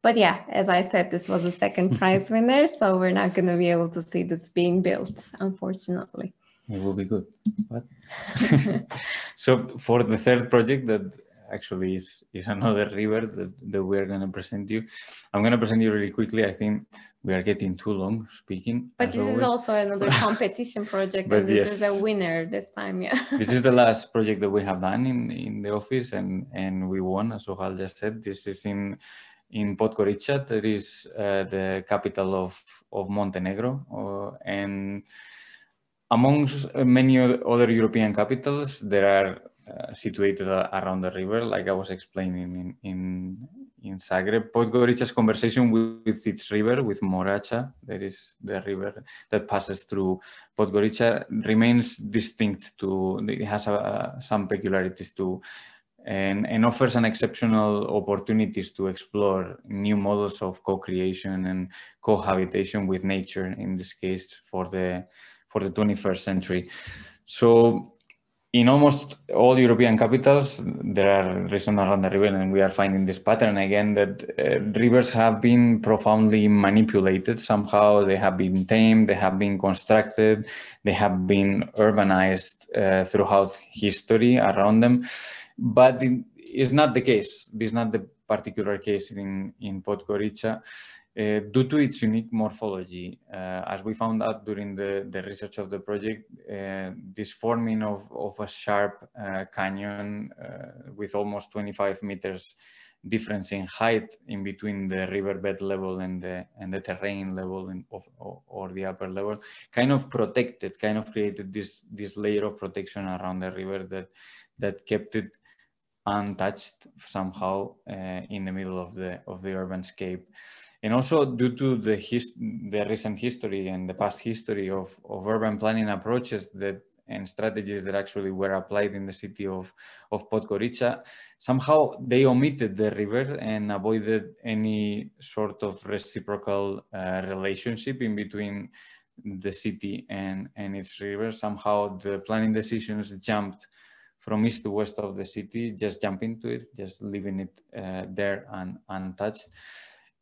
But yeah, as I said, this was a second prize winner, so we're not going to be able to see this being built, unfortunately. It will be good. What? So for the third project, that actually is another river that we're going to present you. I'm going to present you really quickly. I think we are getting too long speaking. But this is also another competition project, and this is a winner this time, yeah. This is the last project that we have done in the office, and we won, as Zuhal just said. This is in Podgorica, that is the capital of Montenegro, and amongst many other European capitals, there are situated around the river, like I was explaining in Zagreb. Podgorica's conversation with its river, with Moracha, that is the river that passes through Podgorica, remains distinct it has some peculiarities too, and offers an exceptional opportunities to explore new models of co-creation and cohabitation with nature, in this case for the 21st century. So in almost all European capitals, there are regions around the river, and we are finding this pattern again, that rivers have been profoundly manipulated. Somehow they have been tamed, they have been constructed, they have been urbanized throughout history around them. But it's not the case. This is not the particular case in Podgorica. Due to its unique morphology, as we found out during the research of the project, this forming of a sharp canyon with almost 25 meters difference in height in between the riverbed level and the terrain level or the upper level, kind of created this layer of protection around the river that kept it untouched somehow in the middle of the urbanscape. And also due to the recent history and the past history of urban planning approaches that and strategies that actually were applied in the city of Podgorica, somehow they omitted the river and avoided any sort of reciprocal relationship in between the city and its river. Somehow the planning decisions jumped from east to west of the city, just jump into it, just leaving it there untouched.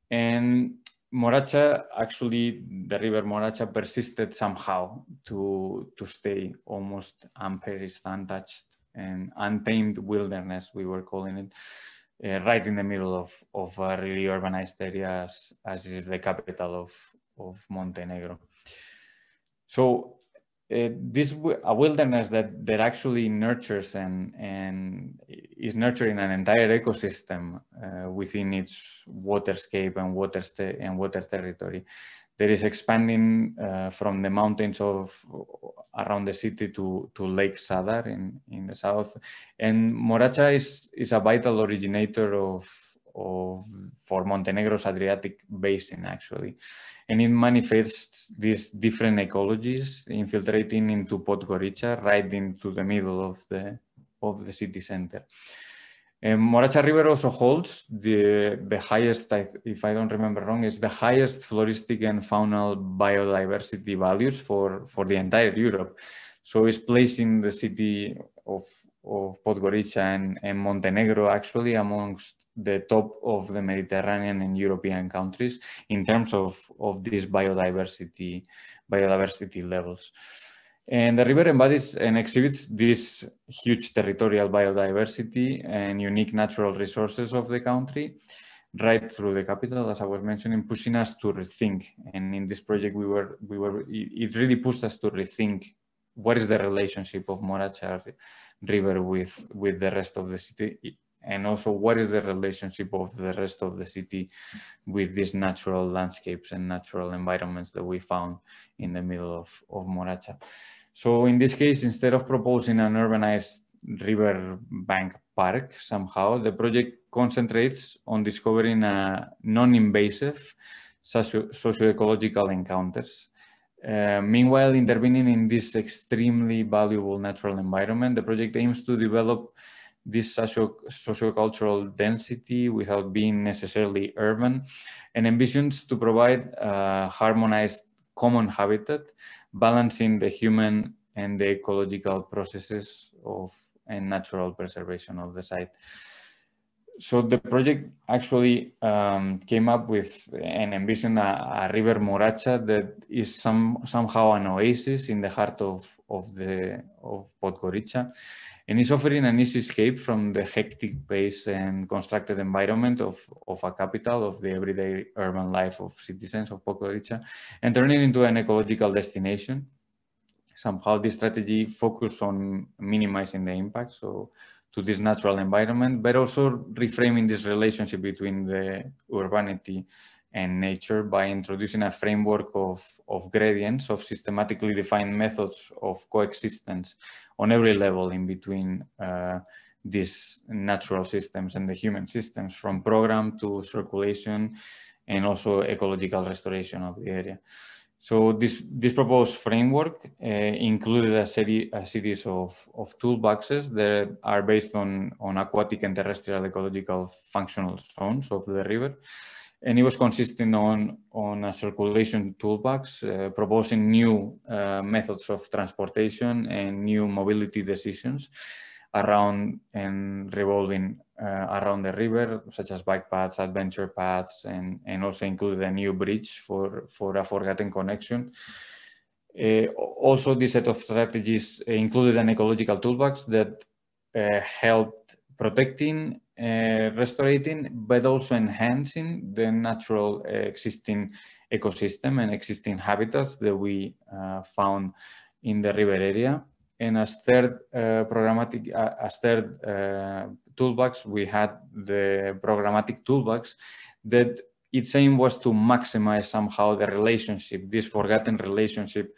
And Moracha, actually, the river Moracha persisted somehow to stay almost unperished, untouched, and untamed wilderness, we were calling it, right in the middle of a really urbanized area as is the capital of Montenegro. So this a wilderness that actually nurtures and is nurturing an entire ecosystem within its waterscape and water territory that is expanding from the mountains around the city to Lake Sadar in the south. And Moracha is a vital originator for Montenegro's Adriatic basin, actually. And it manifests these different ecologies infiltrating into Podgorica, right into the middle of the city center. And Moracha River also holds the highest, if I don't remember wrong, is the highest floristic and faunal biodiversity values for the entire Europe. So it's placing the city of Podgorica and Montenegro actually amongst the top of the Mediterranean and European countries in terms of these biodiversity levels. And the river embodies and exhibits this huge territorial biodiversity and unique natural resources of the country right through the capital, as I was mentioning, pushing us to rethink. And in this project, it really pushed us to rethink what is the relationship of Moracha River with the rest of the city, and also what is the relationship of the rest of the city with these natural landscapes and natural environments that we found in the middle of Moracha. So in this case, instead of proposing an urbanized river bank park, somehow the project concentrates on discovering a non-invasive socio-ecological encounters. Meanwhile, intervening in this extremely valuable natural environment, the project aims to develop this sociocultural density without being necessarily urban, and ambitions to provide a harmonized common habitat, balancing the human and the ecological processes and natural preservation of the site. So the project actually came up with and envisioned a river Moracha that is somehow an oasis in the heart of Podgorica, and is offering an easy escape from the hectic pace and constructed environment of a capital, of the everyday urban life of citizens of Podgorica, and turning into an ecological destination. Somehow this strategy focused on minimizing the impact to this natural environment, but also reframing this relationship between the urbanity and nature by introducing a framework of gradients, of systematically defined methods of coexistence on every level in between these natural systems and the human systems, from program to circulation and also ecological restoration of the area. So this proposed framework included a series of toolboxes that are based on aquatic and terrestrial ecological functional zones of the river. And it was consisting on a circulation toolbox, proposing new methods of transportation and new mobility decisions around and revolving around the river, such as bike paths, adventure paths, and also included a new bridge for a forgotten connection. Also, this set of strategies included an ecological toolbox that helped protecting, restoring, but also enhancing the natural existing ecosystem and existing habitats that we found in the river area. And as third toolbox, we had the programmatic toolbox that its aim was to maximize somehow the relationship, this forgotten relationship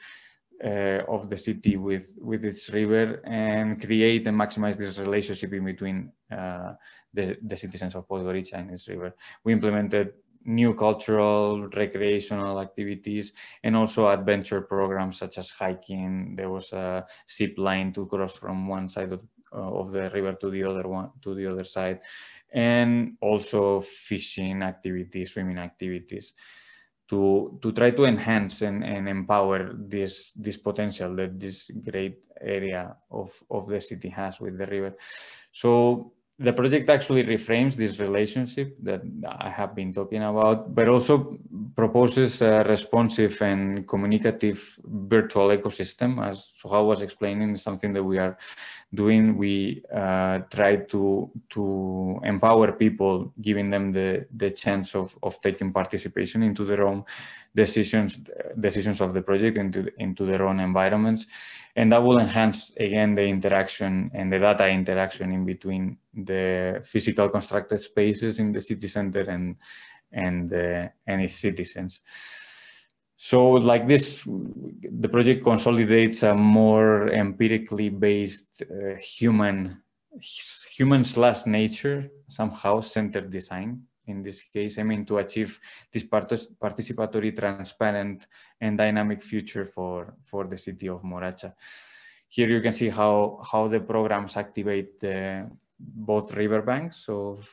of the city with its river, and create and maximize this relationship in between the citizens of Podgorica and its river. We implemented new cultural, recreational activities, and also adventure programs such as hiking. There was a zip line to cross from one side of the river to the other side, and also fishing activities, swimming activities, to try to enhance and empower this potential that this great area of the city has with the river. So the project actually reframes this relationship that I have been talking about, but also proposes a responsive and communicative virtual ecosystem. As Zuhal was explaining, something that we are doing. We try to empower people, giving them the chance of taking participation into their own decisions of the project, into their own environments. And that will enhance, again, the interaction and the data interaction in between the physical constructed spaces in the city center and its citizens. So like this, the project consolidates a more empirically based human/nature, somehow centered design. In this case, aiming to achieve this participatory, transparent, and dynamic future for the city of Moracha. Here you can see how the programs activate both riverbanks of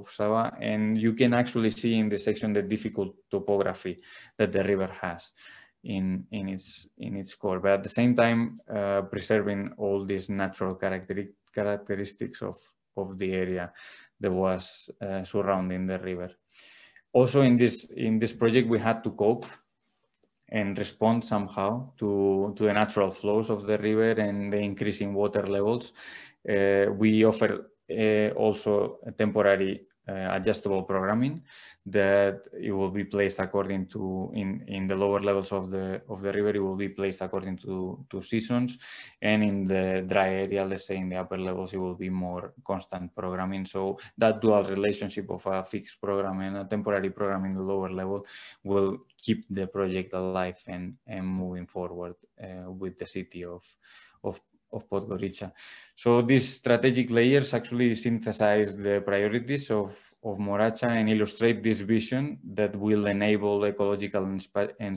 Sava, and you can actually see in the section the difficult topography that the river has in its core, but at the same time preserving all these natural characteristics of the area that was surrounding the river. Also in this project, we had to cope and respond somehow to the natural flows of the river and the increasing water levels. We offer also a temporary adjustable programming that it will be placed according to in the lower levels of the river. It will be placed according to seasons, and in the dry area, let's say in the upper levels, it will be more constant programming. So that dual relationship of a fixed program and a temporary program in the lower level will keep the project alive and moving forward with the city of Podgorica. So these strategic layers actually synthesize the priorities of Moracha and illustrate this vision that will enable ecological and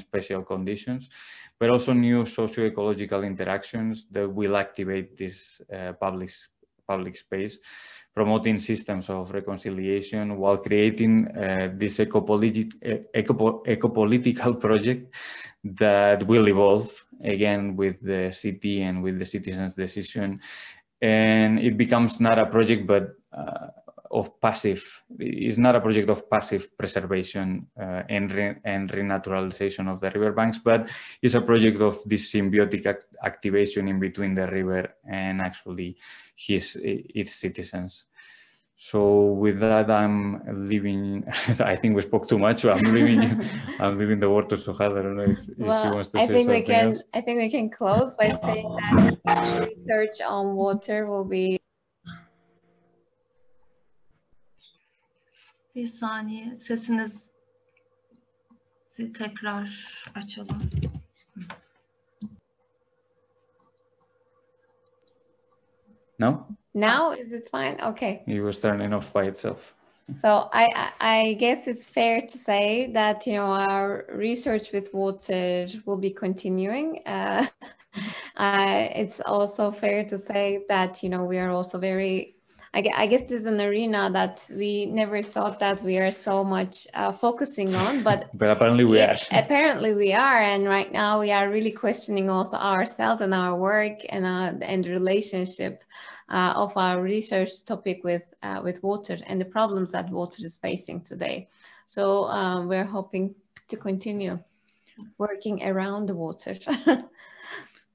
spatial conditions, but also new socio-ecological interactions that will activate this public space, promoting systems of reconciliation while creating this eco-political project that will evolve again with the city and with the citizens' decision. And it becomes not a project but it's not a project of passive preservation and renaturalization of the riverbanks, but it's a project of this symbiotic activation in between the river and actually its citizens. So with that, I'm leaving. I think we spoke too much, so I'm leaving the word to Zuhal. I don't know if she wants to say something else. I think we can close by saying that research on water will be. Bir saniye, sesinizi tekrar açalım. No? Now is it fine? Okay. It was turning off by itself. So I guess it's fair to say that, you know, our research with water will be continuing. It's also fair to say that, you know, we are also very, I guess this is an arena that we never thought that we are so much focusing on, but apparently we are. Apparently we are, and right now we are really questioning also ourselves and our work and the relationship of our research topic with water and the problems that water is facing today. So we're hoping to continue working around the water.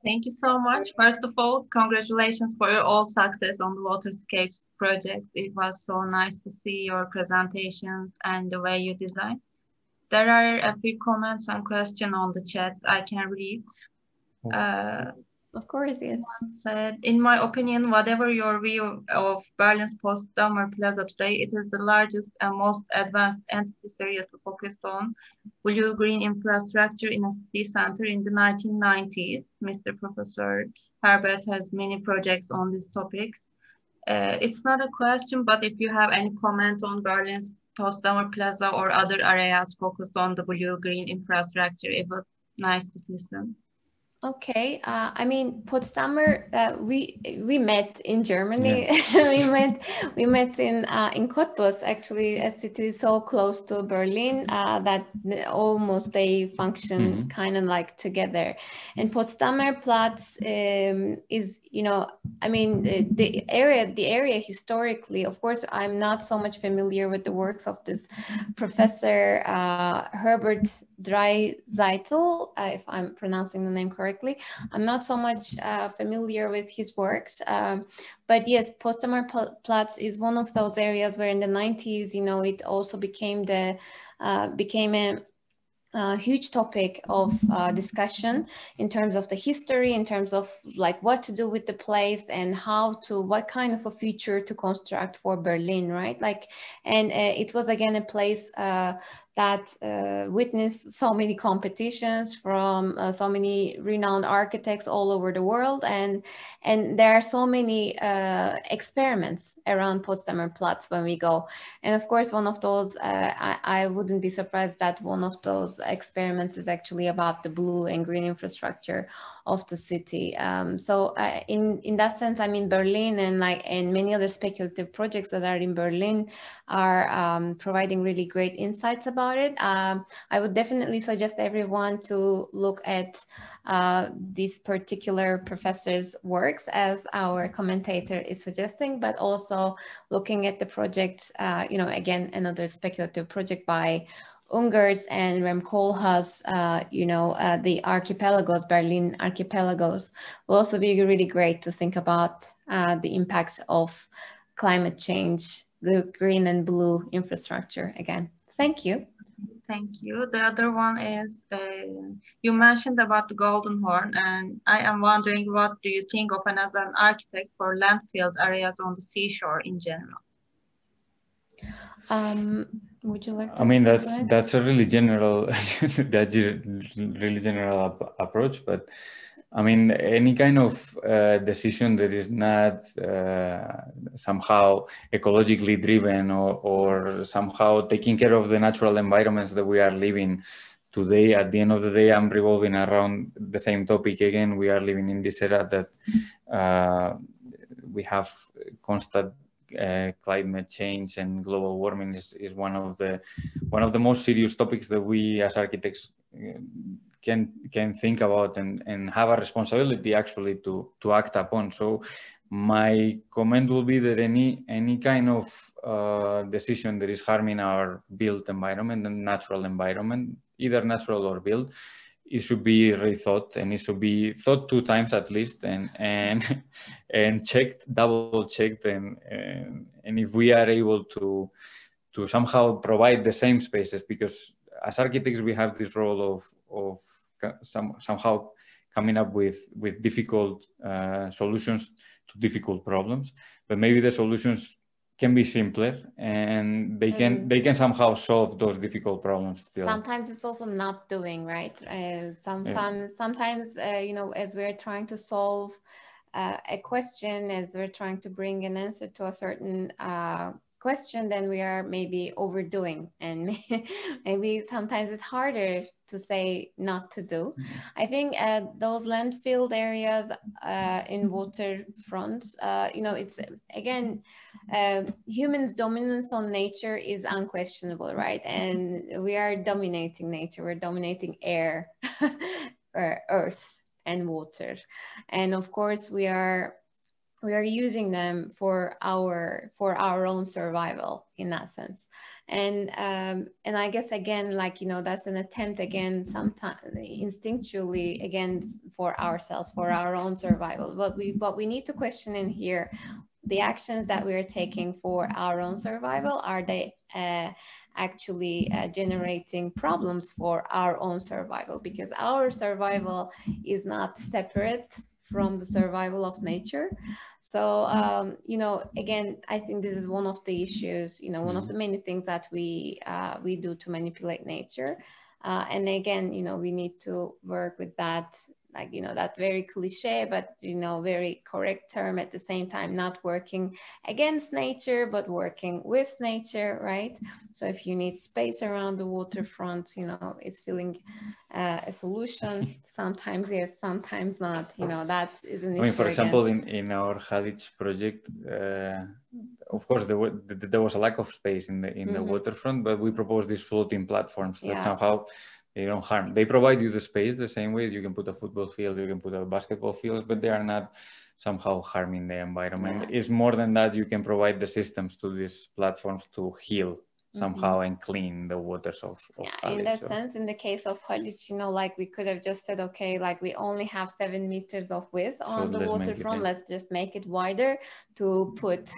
Thank you so much. First of all, congratulations for your all success on the Waterscapes project. It was so nice to see your presentations and the way you design. There are a few comments and questions on the chat I can read. Of course, yes. One said, in my opinion, whatever your view of Berlin's post-Dahmer Plaza today, it is the largest and most advanced entity seriously focused on blue-green infrastructure in a city center in the 1990s. Mr. Professor Herbert has many projects on these topics. It's not a question, but if you have any comment on Berlin's Potsdamer Plaza or other areas focused on the blue-green infrastructure? It was nice to listen. Okay, I mean Potsdamer. We met in Germany. Yeah. we met in Cottbus, actually, a city so close to Berlin that almost they function kind of like together. And Potsdamer Platz is, you know, I mean the area historically. Of course, I'm not so much familiar with the works of this professor Herbert Dreiseitel, if I'm pronouncing the name correctly. I'm not so much familiar with his works, but yes, Potsdamer Platz is one of those areas where in the 90s, you know, it also became a huge topic of discussion in terms of the history, in terms of like what to do with the place and what kind of a future to construct for Berlin, right? Like, and it was again a place that witnessed so many competitions from so many renowned architects all over the world, and there are so many experiments around Potsdamer Platz when we go. And of course, one of those, I wouldn't be surprised that one of those experiments is actually about the blue and green infrastructure of the city. So in that sense, I mean, Berlin and many other speculative projects that are in Berlin are providing really great insights about it. I would definitely suggest everyone to look at this particular professor's works, as our commentator is suggesting, but also looking at the project, you know, again, another speculative project by Ungers and Rem Koolhaas, you know, the archipelagos, Berlin archipelagos, will also be really great to think about the impacts of climate change, the green and blue infrastructure again. Thank you. Thank you. The other one is, you mentioned about the Golden Horn, and I am wondering, what do you think of as an architect for landfilled areas on the seashore in general? Would you like to? I mean, that's a really general, really general approach, but I mean, any kind of decision that is not somehow ecologically driven or somehow taking care of the natural environments that we are living today, at the end of the day, I'm revolving around the same topic again. We are living in this era that we have constant climate change, and global warming is one of the most serious topics that we as architects can think about and have a responsibility actually to act upon. So my comment will be that any kind of decision that is harming our built environment and natural environment, either natural or built, it should be rethought, and it should be thought 2 times at least, and checked, double checked, and if we are able to somehow provide the same spaces, because as architects we have this role of somehow coming up with difficult solutions to difficult problems, but maybe the solutions can be simpler, and they can somehow solve those difficult problems still. Sometimes it's also not doing, right? Sometimes you know, as we're trying to solve a question, as we're trying to bring an answer to a certain question, then we are maybe overdoing, and maybe sometimes it's harder to say not to do. I think those landfilled areas in waterfronts, you know, it's again, humans' dominance on nature is unquestionable, right? And we are dominating nature. We're dominating air, or earth and water, and of course we are using them for our own survival in that sense. And I guess again, like, you know, that's an attempt again, sometimes instinctually, again, for ourselves, for our own survival. But we need to question in here, the actions that we are taking for our own survival, are they actually generating problems for our own survival? Because our survival is not separate from the survival of nature. So, you know, again, I think this is one of the issues, you know, one of the many things that we do to manipulate nature. And again, you know, we need to work with that like, you know, that very cliche, but, you know, very correct term at the same time, not working against nature, but working with nature, right? So if you need space around the waterfront, you know, it's feeling a solution. Sometimes yes, sometimes not, you know, that is an issue. I mean, for example, again. in our Hadich project, of course, there was a lack of space in the waterfront, but we proposed these floating platforms that somehow they don't harm. They provide you the space the same way you can put a football field, you can put a basketball field, but they are not somehow harming the environment. It's more than that. You can provide the systems to these platforms to heal somehow and clean the waters of Haliç. In that sense, in the case of Haliç, you know, like we could have just said, okay, like we only have 7 meters of width on the waterfront. Let's just make it wider to put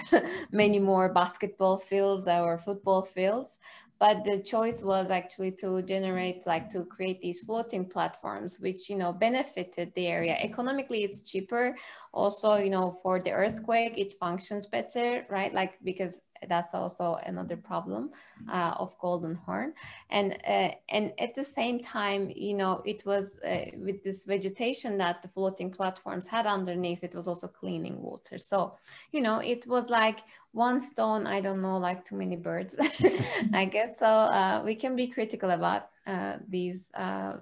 many more basketball fields or football fields. But the choice was actually to generate, like to create these floating platforms, which, you know, benefited the area. Economically, it's cheaper. Also, you know, for the earthquake, it functions better, right? Like, because that's also another problem of Golden Horn. And at the same time, you know, it was with this vegetation that the floating platforms had underneath, it was also cleaning water. So, you know, it was like one stone, I don't know, like too many birds, I guess. So we can be critical about these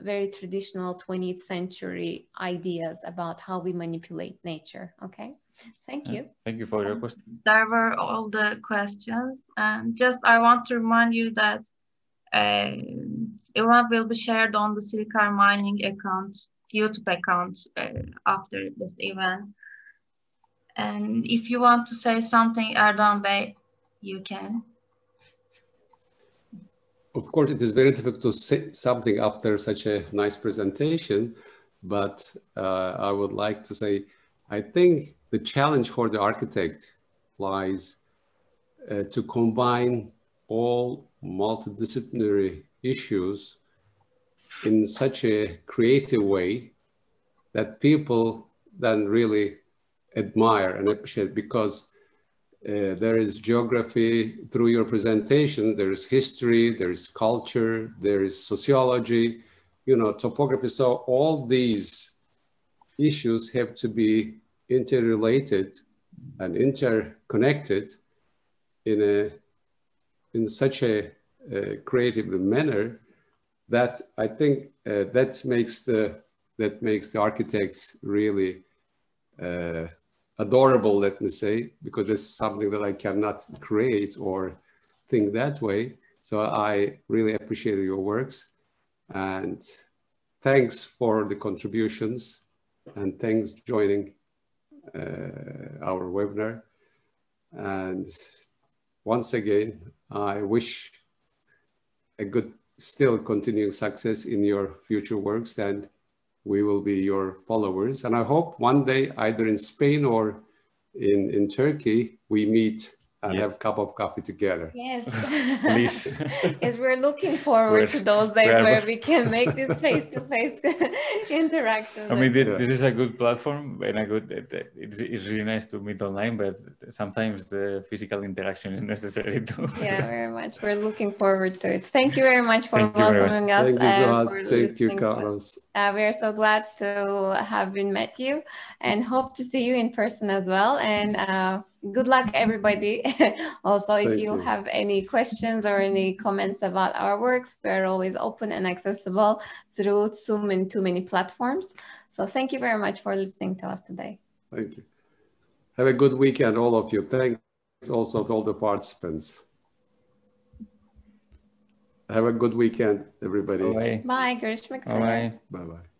very traditional 20th century ideas about how we manipulate nature. Okay. Thank you. Thank you for your question. There were all the questions. And just I want to remind you that event will be shared on the Silicar Mining account, YouTube account after this event. And if you want to say something, Erdoğan Bey, you can. Of course, it is very difficult to say something after such a nice presentation, but I would like to say, I think the challenge for the architect lies to combine all multidisciplinary issues in such a creative way that people then really admire and appreciate, because there is geography through your presentation, there is history, there is culture, there is sociology, you know, topography. So all these issues have to be interrelated and interconnected in such a creative manner that I think that makes the architects really adorable, let me say, because it's something that I cannot create or think that way. So I really appreciate your works, and thanks for the contributions, and thanks joining our webinar. And once again, I wish a good, still continuing success in your future works, and we will be your followers. And I hope one day, either in Spain or in Turkey, we meet and have a cup of coffee together. Yes. Please. Yes, we're looking forward to those days where we can make this face-to-face interaction. I mean, this is a good platform and a good, it's really nice to meet online, but sometimes the physical interaction is necessary too. Yeah, very much. We're looking forward to it. Thank you very much for welcoming us. Thank you, Zuhal. Thank you, Carlos. We are so glad to have met you and hope to see you in person as well. And good luck, everybody. Also, if you have any questions or any comments about our works, we're always open and accessible through Zoom and too many platforms. So thank you very much for listening to us today. Thank you. Have a good weekend, all of you. Thanks also to all the participants. Have a good weekend, everybody. Bye. Bye. Görüşmek üzere. Bye. Bye-bye.